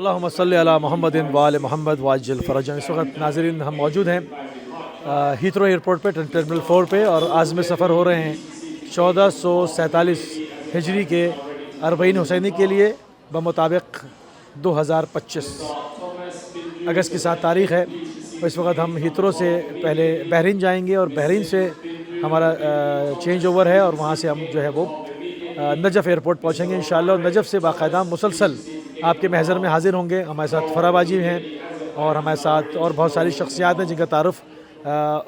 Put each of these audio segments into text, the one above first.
अल्लाहुम्मा सल्ली अला मोहम्मद व आले मोहम्मद वाजिल फ़रजन। इस वक्त नाज़रीन हम मौजूद हैं हीथ्रो एयरपोर्ट पे टर्मिनल 4 पे और आज़म सफ़र हो रहे हैं 1447 हिजरी के अरबईन हुसैनी के लिए बमुताबिक 2025 अगस्त की 7 तारीख़ है। तो इस वक्त हम हीथ्रो से पहले बहरीन जाएंगे और बहरीन से हमारा चेंज ओवर है और वहाँ से हम जो है वो नजफ़ एयरपोर्ट पहुँचेंगे इंशाअल्लाह। और नजफ़ से बाकायदा मुसलसल आपके महज़र में हाज़िर होंगे। हमारे साथ फराबाजी हैं और हमारे साथ और बहुत सारी शख्सियात हैं जिनका तारुफ़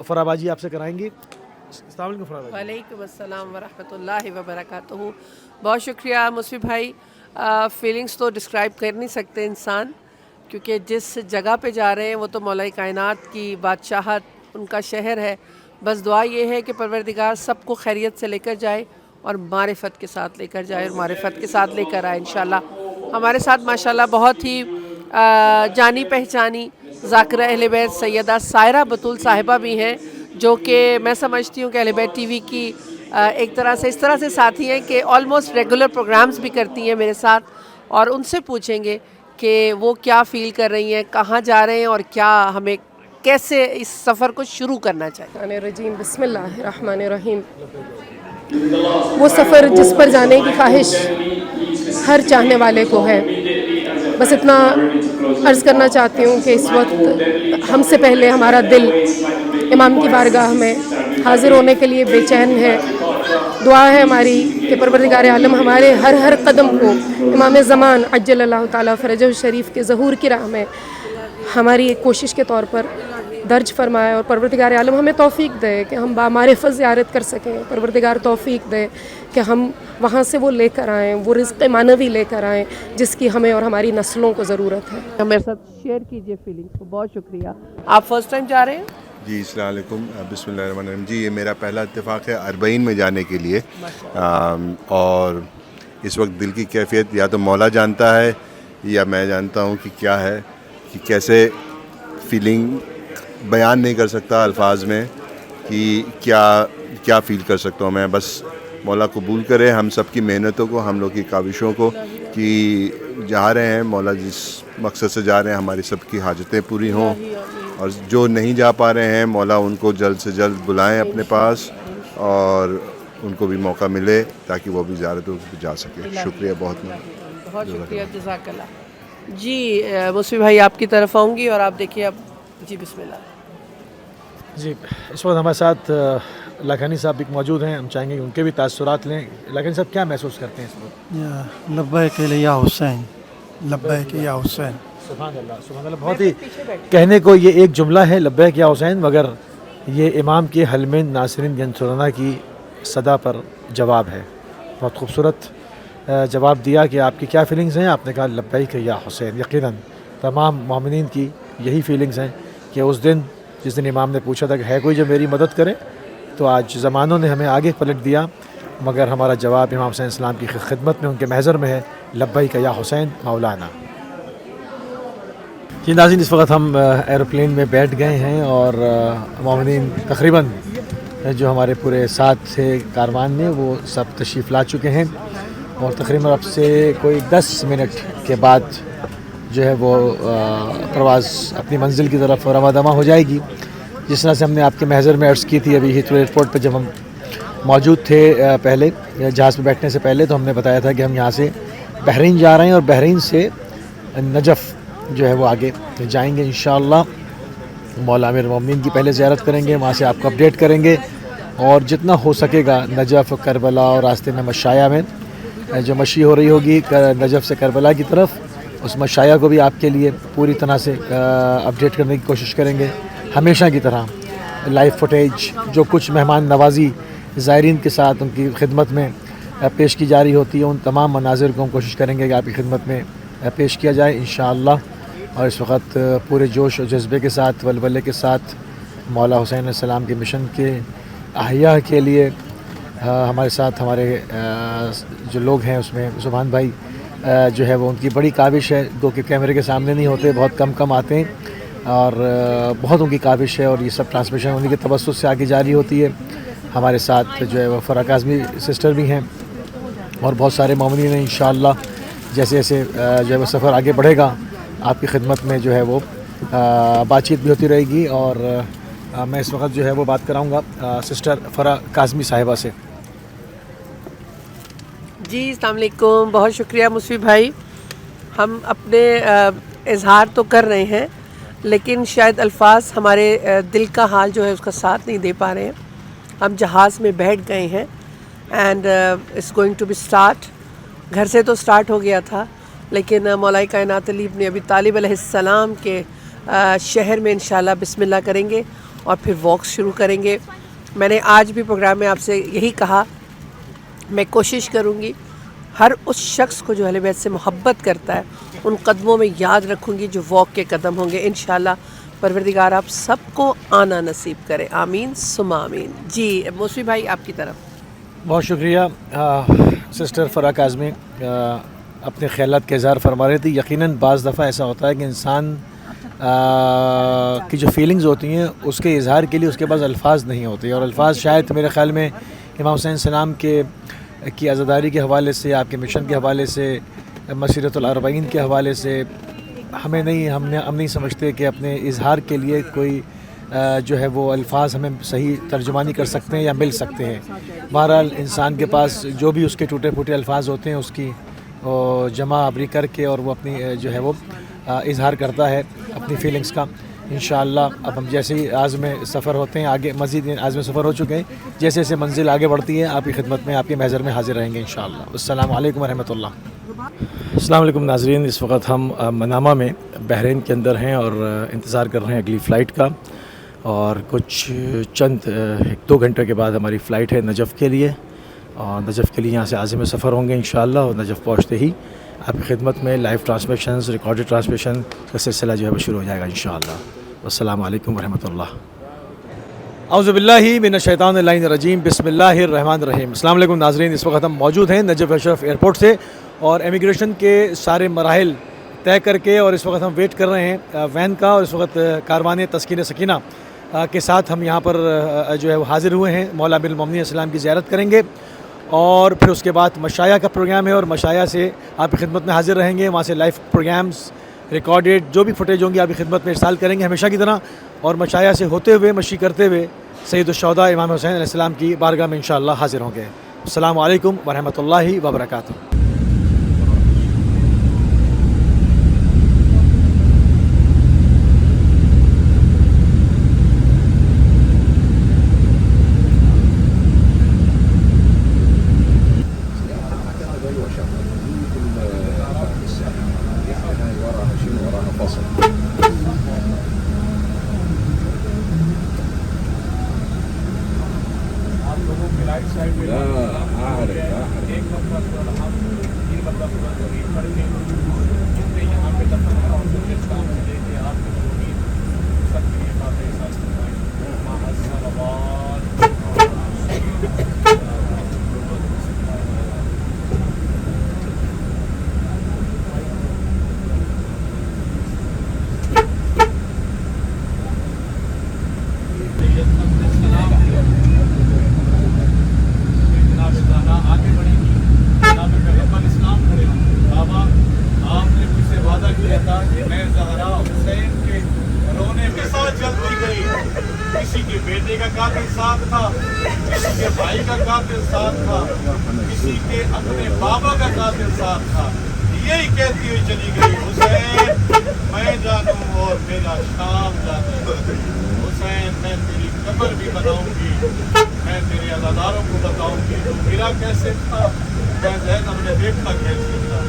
फराबाजी आपसे कराएंगी। अस्सलाम वालेकुम फराबाजी। वालेकुम अस्सलाम व रहमतुल्लाहि व बरकातहू। बहुत शुक्रिया मुस्फी भाई। फीलिंग्स तो डिस्क्राइब कर नहीं सकते इंसान, क्योंकि जिस जगह पे जा रहे हैं वो तो मौला कायनात की बादशाहत, उनका शहर है। बस दुआ ये है कि परवरदिगार सबको खैरियत से लेकर जाए और मारिफत के साथ लेकर जाए और मारिफत के साथ लेकर आए इंशाल्लाह। हमारे साथ माशाल्लाह बहुत ही जानी पहचानी ज़ाकिरा अहले बैत सैयदा सायरा बतूल साहिबा भी हैं, जो कि मैं समझती हूँ कि अहले बैत टीवी की एक तरह से इस तरह से साथी हैं कि ऑलमोस्ट रेगुलर प्रोग्राम्स भी करती हैं मेरे साथ, और उनसे पूछेंगे कि वो क्या फ़ील कर रही हैं, कहाँ जा रहे हैं और क्या हमें कैसे इस सफ़र को शुरू करना चाहिए। रजीम बिस्मिल्लाहिर्रहमानिर्रहीम। वो सफ़र जिस पर जाने की ख्वाहिश हर चाहने वाले को है, बस इतना अर्ज़ करना चाहती हूँ कि इस वक्त हमसे पहले हमारा दिल इमाम की बारगाह में हाज़िर होने के लिए बेचैन है। दुआ है हमारी कि परवरदिगार आलम हमारे हर कदम को इमाम ज़मान अज्जलल्लाहु ताला फ़रजहु शरीफ के ज़हूर की राह में हमारी एक कोशिश के तौर पर दर्ज फरमाए, और परवरदिगार आलम हमें तौफ़ीक दे कि हम बामारिफ़त ज़ियारत कर सकें। परवरदिगार तौफ़ीक दे कि हम वहाँ से वो लेकर आएँ, वो रिज़्क़ मानवी लेकर आएँ जिसकी हमें और हमारी नस्लों को ज़रूरत है। मेरे साथ शेयर कीजिए फीलिंग्स को। बहुत शुक्रिया। आप फर्स्ट टाइम जा रहे हैं? जी अस्सलाम वालेकुम बिस्मिल्लाहिर्रहमानिर्रहीम। जी ये मेरा पहला इत्तेफ़ाक़ है अरबईन में जाने के लिए, और इस वक्त दिल की कैफियत या तो मौला जानता है या मैं जानता हूँ कि क्या है, कि कैसे फीलिंग बयान नहीं कर सकता अल्फाज में कि क्या फ़ील कर सकता हूँ मैं। बस मौला कबूल करे हम सब की मेहनतों को, हम लोग की काविशों को, कि जा रहे हैं मौला जिस मकसद से जा रहे हैं हमारी सब की हाजतें पूरी हों, और जो नहीं जा पा रहे हैं मौला उनको जल्द से जल्द बुलाएं अपने पास और उनको भी मौका मिले ताकि वो भी ज़ियारतों को जा सके। शुक्रिया, बहुत शुक्रिया, जज़ाकल्लाह। जी मुस्फी भाई आपकी तरफ आऊँगी और आप देखिए अब। जी बिस्मिल्लाह। जी इस वक्त हमारे साथ लाखानी साहब भी मौजूद हैं, हम चाहेंगे कि उनके भी तासुरात लें। लाखानी साहब क्या महसूस करते हैं इस वक्त? लब्बैक या हुसैन, लब्बैक या हुसैन। सुभान अल्लाह, सुभान अल्लाह। बहुत ही कहने को ये एक जुमला है लब्बैक या हुसैन, मगर ये इमाम के हलमें नासिरीन गंसुराना की सदा पर जवाब है। बहुत खूबसूरत जवाब दिया कि आपकी क्या फीलिंग्स हैं। आपने कहा लब्बैक या हुसैन। यकीनन तमाम मोमिनीन की यही फीलिंग्स हैं कि उस दिन जिस दिन इमाम ने पूछा था कि है कोई जो मेरी मदद करे, तो आज ज़मानों ने हमें आगे पलट दिया, मगर हमारा जवाब इमाम हुसैन इस्लाम की खिदमत में उनके महज़र में है, लब्बैक या हुसैन मौलाना। जी नाज़रीन, इस वक्त हम एरोप्लेन में बैठ गए हैं और मोमिनीन तकरीबन जो हमारे पूरे साथ थे कारवान में वो सब तशरीफ़ ला चुके हैं, और तकरीबन अब से कोई 10 मिनट के बाद जो है वो प्रवास अपनी मंजिल की तरफ रवादमा हो जाएगी। जिस तरह से हमने आपके महज़र में अर्ज़ की थी अभी हीथ्रो एयरपोर्ट पर जब हम मौजूद थे पहले जहाज़ में बैठने से पहले, तो हमने बताया था कि हम यहाँ से बहरीन जा रहे हैं और बहरीन से नजफ़ जो है वो आगे जाएंगे इंशाअल्लाह। मौला अमीर मोमिनीन की पहले ज़ियारत करेंगे, वहाँ से आपको अपडेट करेंगे, और जितना हो सकेगा नजफ़, करबला और रास्ते में मशाया में जो मशी हो रही होगी नजफ़ से करबला की तरफ, उस मशाया को भी आपके लिए पूरी तरह से अपडेट करने की कोशिश करेंगे। हमेशा की तरह लाइव फुटेज जो कुछ मेहमान नवाजी ज़ायरीन के साथ उनकी खिदमत में पेश की जा रही होती है, उन तमाम मनाजिर को हम कोशिश करेंगे कि आपकी खिदमत में पेश किया जाए इंशाअल्लाह। और इस वक्त पूरे जोश और जज्बे के साथ, वलवले के साथ मौला हुसैन अलैहिस्सलाम के मिशन के अहिया के लिए हमारे साथ हमारे जो लोग हैं उसमें सुभान भाई जो है वो उनकी बड़ी काविश है, दो के कैमरे के सामने नहीं होते, बहुत कम आते हैं, और बहुत उनकी काविश है, और ये सब ट्रांसमिशन उन्हीं के तवस्सुस से आगे जारी होती है। हमारे साथ जो है वो फ़रा काज़मी सिस्टर भी हैं और बहुत सारे मोमिनीन हैं। इंशाअल्लाह जैसे जैसे जो है वो सफ़र आगे बढ़ेगा آپ کی خدمت میں جو ہے وہ بات چیت بھی ہوتی رہے گی. اور میں اس وقت جو ہے وہ بات کراؤں گا سسٹر فرا کاظمی صاحبہ سے. جی السلام علیکم. بہت شکریہ مصفی بھائی. ہم اپنے اظہار تو کر رہے ہیں لیکن شاید الفاظ ہمارے دل کا حال جو ہے اس کا ساتھ نہیں دے پا رہے ہیں. ہم جہاز میں بیٹھ گئے ہیں and it's going to be start. گھر سے تو سٹارٹ ہو گیا تھا لیکن مولائی کائنات علی ابن ابی طالب علیہ السلام کے شہر میں انشاءاللہ بسم اللہ کریں گے اور پھر واکس شروع کریں گے. میں نے آج بھی پروگرام میں آپ سے یہی کہا, میں کوشش کروں گی ہر اس شخص کو جو اہل بیت سے محبت کرتا ہے ان قدموں میں یاد رکھوں گی جو واک کے قدم ہوں گے. انشاءاللہ پروردگار آپ سب کو آنا نصیب کرے. آمین ثم آمین. جی موسوی بھائی آپ کی طرف. بہت شکریہ سسٹر فرا کاظمی اپنے خیالات کا اظہار فرما رہی تھی. یقیناً بعض دفعہ ایسا ہوتا ہے کہ انسان کی جو فیلنگز ہوتی ہیں اس کے اظہار کے لیے اس کے پاس الفاظ نہیں ہوتے, اور الفاظ شاید میرے خیال میں امام حسین السلام کی عزاداری کے حوالے سے, آپ کے مشن کے حوالے سے, مسیرۃ الاربعین کے حوالے سے ہم نہیں سمجھتے کہ اپنے اظہار کے لیے کوئی جو ہے وہ الفاظ ہمیں صحیح ترجمانی کر سکتے ہیں یا مل سکتے ہیں. بہرحال انسان کے پاس جو بھی اس کے ٹوٹے پھوٹے الفاظ ہوتے ہیں اس کی جمع آوری کر کے اور وہ اپنی جو ہے وہ اظہار کرتا ہے اپنی فیلنگز کا. انشاءاللہ اب ہم جیسے ہی عازم سفر ہوتے ہیں, آگے مزید عازم سفر ہو چکے ہیں, جیسے جیسے منزل آگے بڑھتی ہے آپ کی خدمت میں آپ کے محضر میں حاضر رہیں گے انشاءاللہ. السلام علیکم ورحمۃ اللہ. السلام علیکم ناظرین. اس وقت ہم منامہ میں بحرین کے اندر ہیں اور انتظار کر رہے ہیں اگلی فلائٹ کا, اور کچھ چند 1-2 گھنٹے کے بعد ہماری فلائٹ ہے نجف کے لیے, اور نجف کے لیے یہاں سے عازم سفر ہوں گے انشاءاللہ. اور نجف پہنچتے ہی آپ کی خدمت میں لائیو ٹرانسمیشنز, ریکارڈڈ ٹرانسمیشن کا سلسلہ جو ہے وہ شروع ہو جائے گا انشاءاللہ. السلام علیکم ورحمۃ اللہ. اعوذ باللہ من الشیطان اللعین الرجیم. بسم اللہ الرحمن الرحیم. السلام علیکم ناظرین. اس وقت ہم موجود ہیں نجف اشرف ایئرپورٹ سے اور امیگریشن کے سارے مراحل طے کر کے, اور اس وقت ہم ویٹ کر رہے ہیں وین کا, اور اس وقت کاروان تسکین سکینہ کے ساتھ ہم یہاں پر جو ہے وہ حاضر ہوئے ہیں. مولا امیر المومنین السلام کی زیارت کریں گے اور پھر اس کے بعد مشایہ کا پروگرام ہے, اور مشایہ سے آپ کی خدمت میں حاضر رہیں گے. وہاں سے لائیو پروگرامز ریکارڈڈ جو بھی فوٹیج ہوں گی آپ کی خدمت میں ارسال کریں گے ہمیشہ کی طرح. اور مشایہ سے ہوتے ہوئے مشی کرتے ہوئے سید الشہداء امام حسین علیہ السلام کی بارگاہ میں انشاءاللہ حاضر ہوں گے. السلام علیکم ورحمۃ اللہ وبرکاتہ. کسی کے بیٹے کا قاتل ساتھ تھا, کسی کے بھائی کا قاتل ساتھ تھا, کسی کے اپنے بابا کا قاتل ساتھ تھا. یہی کہتی ہوئی چلی گئی حسین میں جانوں اور میرا شام جانے. حسین میں تیری قبر بھی بناؤں گی, میں تیرے عزاداروں کو بتاؤں گی تو میرا کیسے تھا, میں زینب نے دیکھا کیسے تھا.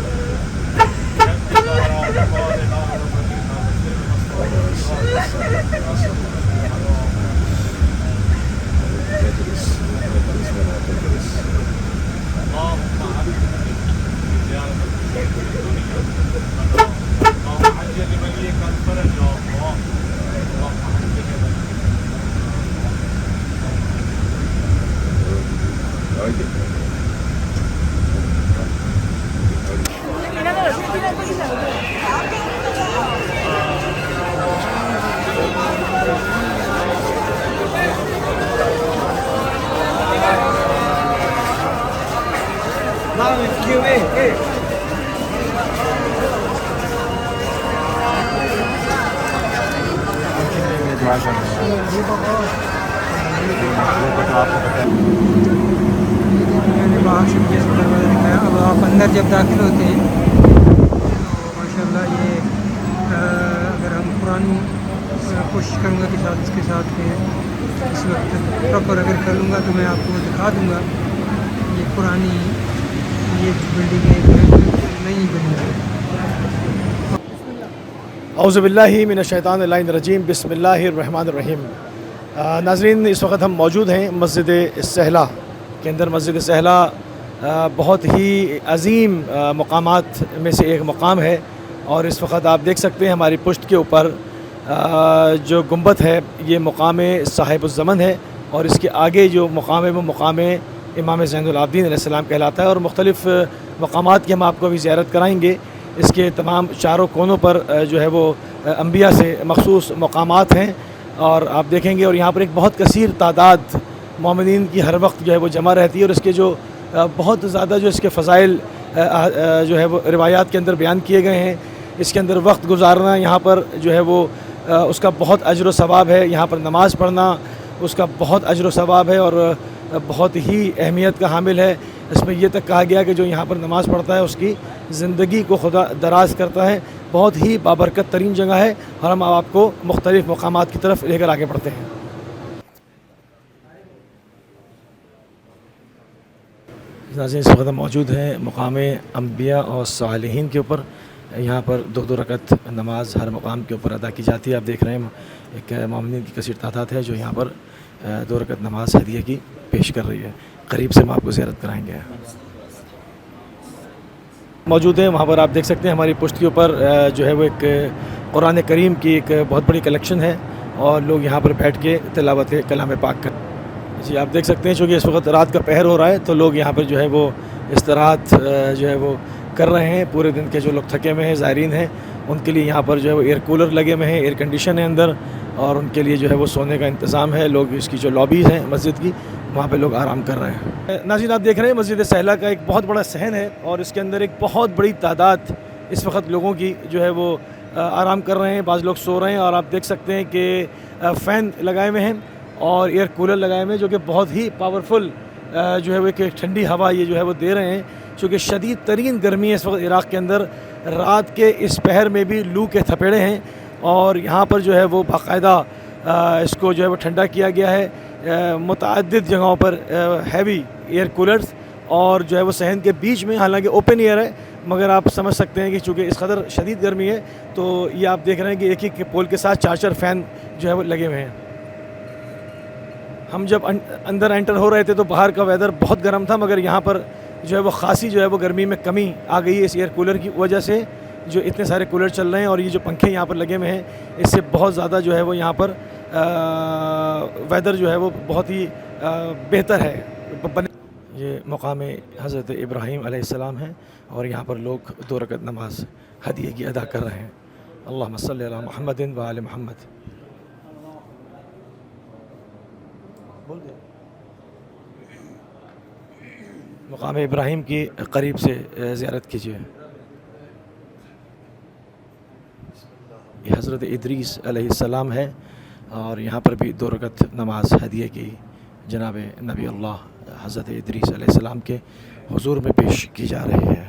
मैंने बाहर से मुझे दरवाज़ा दिखाया। अब आप अंदर जब दाखिल होते हैं तो माशाल्लाह ये अगर हम पुरानी कोशिश करूँगा कि साथ इसके साथ में इस वक्त प्रॉपर अगर कर लूँगा तो मैं आपको दिखा दूँगा। ये पुरानी ये बिल्डिंगें नई बिल्डिंग है। औज़ुबिल्लाहि मिनश्शैतानिर्रजीम बिस्मिल्लाहिर्रहमानिर्रहीम। नाज़रीन, इस वक्त हम मौजूद हैं मस्जिद सहला के अंदर। मस्जिद सहला बहुत ही अज़ीम मकामात में से एक मकाम है और इस वक्त आप देख सकते हैं हमारी पुश्त के ऊपर जो गुंबद है ये मकाम साहिबुज़्ज़मन है और इसके आगे जो मकाम है वो मकाम इमाम ज़ैनुल आबिदीन अलैहिस्सलाम कहलाता है। और मुख्तलिफ़ मकामात की हम आपको अभी ज़ियारत कराएँगे। इसके तमाम चारों कोनों पर जो है वो अंबिया से मखसूस मकामात हैं और आप देखेंगे। और यहाँ पर एक बहुत कसीर तादाद मोमिनीन की हर वक्त जो है वो जमा रहती है और इसके जो बहुत ज़्यादा जो इसके फ़ज़ाइल जो है वो रिवायात के अंदर बयान किए गए हैं। इसके अंदर वक्त गुजारना यहाँ पर जो है वो उसका बहुत अजर व सवाब है। यहाँ पर नमाज़ पढ़ना उसका बहुत अजर व सवाब है और बहुत ही अहमियत का हामिल है। इसमें यह तक कहा गया कि जो यहाँ पर नमाज़ पढ़ता है उसकी ज़िंदगी को खुदा दराज करता है। बहुत ही बाबरकत तरीन जगह है और हम आपको मुख्तलिफ़ मकामात की तरफ लेकर आगे बढ़ते हैं। नाज़रीन, इस वक्त मौजूद हैं मकाम अंबिया और सालिहीन के ऊपर। यहाँ पर दो दो रकत नमाज हर मकाम के ऊपर अदा की जाती है। आप देख रहे हैं एक मोमिनीन की कसीर तादाद है जो यहाँ पर दो रकत नमाज हदिया की पेश कर रही है। करीब से हम आपको ज़ियारत कराएंगे। मौजूद है वहाँ पर आप देख सकते हैं हमारी पुश्त के ऊपर जो है वो एक कुरान करीम की एक बहुत बड़ी कलेक्शन है और लोग यहाँ पर बैठ के तिलावत कलाम पाक कर। जी, आप देख सकते हैं चूँकि इस वक्त रात का पहर हो रहा है तो लोग यहाँ पर जो है वो इस्तराहत जो है वो कर रहे हैं। पूरे दिन के जो लोग थके हुए हैं ज़ायरीन हैं उनके लिए यहाँ पर जो है वो एयर कूलर लगे हुए हैं, एयर कंडीशन है अंदर और उनके लिए जो है वो सोने का इंतज़ाम है। लोग इसकी जो लॉबीज़ हैं मस्जिद की वहाँ पे लोग आराम कर रहे हैं। नाज़रीन, आप देख रहे हैं मस्जिद सहला का एक बहुत बड़ा सहन है और इसके अंदर एक बहुत बड़ी तादाद इस वक्त लोगों की जो है वो आराम कर रहे हैं। बाज़ लोग सो रहे हैं और आप देख सकते हैं कि फ़ैन लगाए हुए हैं और एयर कूलर लगाए हुए हैं जो कि बहुत ही पावरफुल जो है वो एक ठंडी हवा ये जो है वो दे रहे हैं। चूँकि शदीद तरीन गर्मी है इस वक्त इराक़ के अंदर। रात के इस पहर में भी लू के थपेड़े हैं और यहाँ पर जो है वो बाकायदा इसको जो है वो ठंडा किया गया है। मुतअद्दिद जगहों पर हैवी एयर कूलर्स और जो है वो सहन के बीच में, हालांकि ओपन एयर है मगर आप समझ सकते हैं कि चूँकि इस कदर शदीद गर्मी है तो ये आप देख रहे हैं कि एक ही पोल के साथ चार फ़ैन जो है वो लगे हुए हैं। हम जब अंदर एंटर हो रहे थे तो बाहर का वेदर बहुत गर्म था मगर यहाँ पर जो है वो ख़ासी जो है वो गर्मी में कमी आ गई है इस एयर कूलर की वजह से। जो इतने सारे कूलर चल रहे हैं और ये जो पंखे यहाँ पर लगे हुए हैं इससे बहुत ज़्यादा जो है वो यहाँ पर वेदर जो है वो बहुत ही बेहतर है। ये मकाम हज़रत इब्राहीम अलैहिस्सलाम है और यहाँ पर लोग दो रकत नमाज हदिये की अदा कर रहे हैं। अल्लाहुम्मा सल्ली अला मुहम्मदिन व आले मुहम्मद। मकाम इब्राहीम की करीब से ज़ियारत कीजिए। ये हज़रत इदरीस अलैहिस्सलाम है और यहाँ पर भी दो रकत नमाज हदिये की जनाब नबी अल्लाह हज़रत इदरीस अलैहिस्सलाम के हुज़ूर में पेश की जा रही है।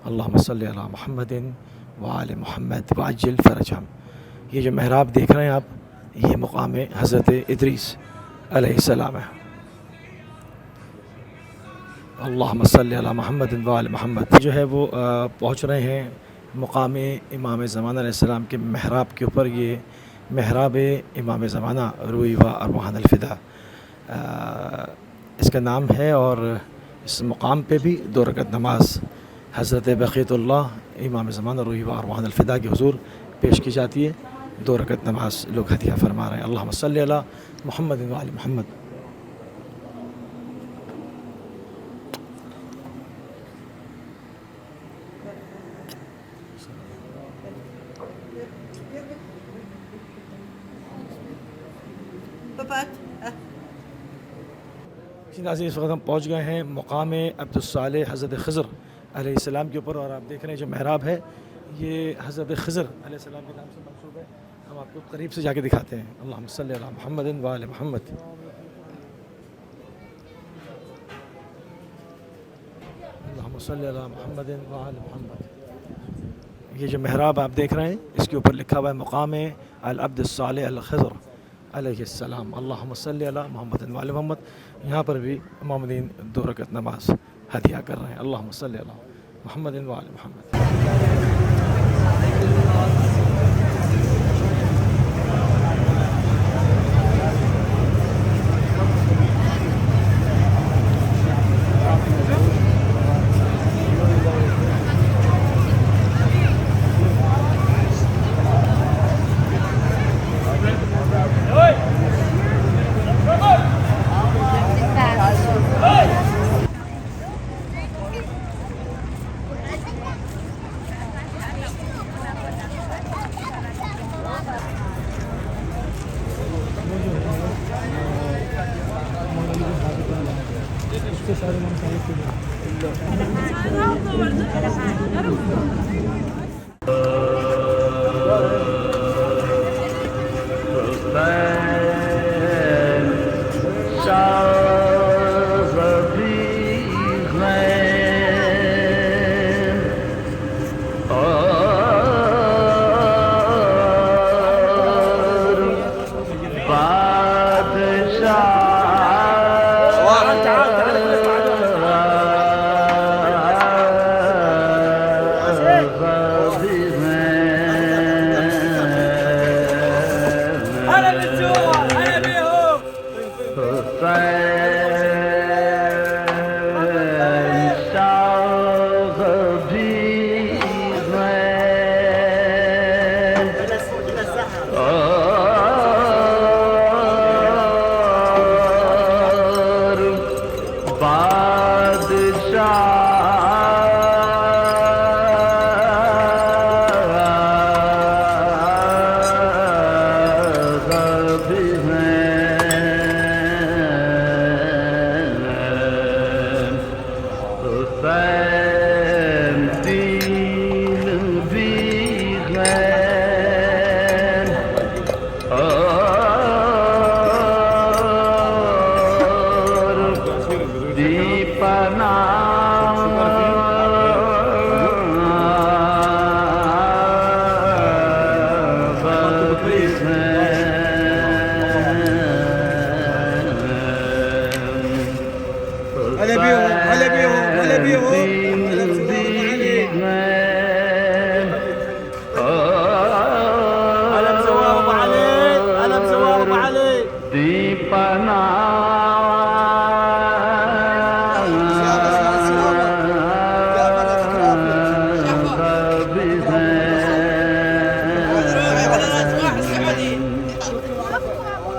अल्लाहुम्मा सल्ली अला मुहम्मदिन व आले मुहम्मद वाजिल फ़रजहम। ये जो महराब देख रहे हैं आप ये मकाम हज़रत इदरीस अलैहिस्सलाम है। अल्लाहुम्मा सल्ली अला मुहम्मदिन व आले मुहम्मद। जो है वो पहुँच रहे हैं मकाम इमाम ज़माना अलैहिस्सलाम के महराब के ऊपर। ये महराब इमाम ज़माना रूही व अरवाहन अलफ़िदा इसका नाम है और इस मकाम पे भी दो रकत नमाज हज़रत बक़ीतुल्लाह इमाम ज़माना रूही व अरवाहन अलफ़िदा के हुज़ूर पेश की जाती है। दो रकत नमाज लोग हदिया फरमा रहे हैं। अल्लाहुम्मा सल्ली अला मुहम्मदिन व आले मुहम्मद। नाज़रीन, इस वक्त हम पहुँच गए हैं मकाम अब्दुस्सालिह हज़रत ख़िज़र अलैहिस्सलाम के ऊपर और आप देख रहे हैं जो महराब है یہ حضرت خضر علیہ السلام کے نام سے منسوب ہے. ہم آپ کو قریب سے جا کے دکھاتے ہیں. اللہم صلی علی محمد و آل محمد. اللہم صلی علی محمد و آل محمد. یہ جو محراب آپ دیکھ رہے ہیں اس کے اوپر لکھا ہوا ہے مقام العبد الصالح الخضر علیہ السلام. اللہم صلی علی محمد و آل محمد. یہاں پر بھی مومنین 2 رکعت نماز ہدیہ کر رہے ہیں. اللہم صلی علی محمد و آل محمد. ديبنا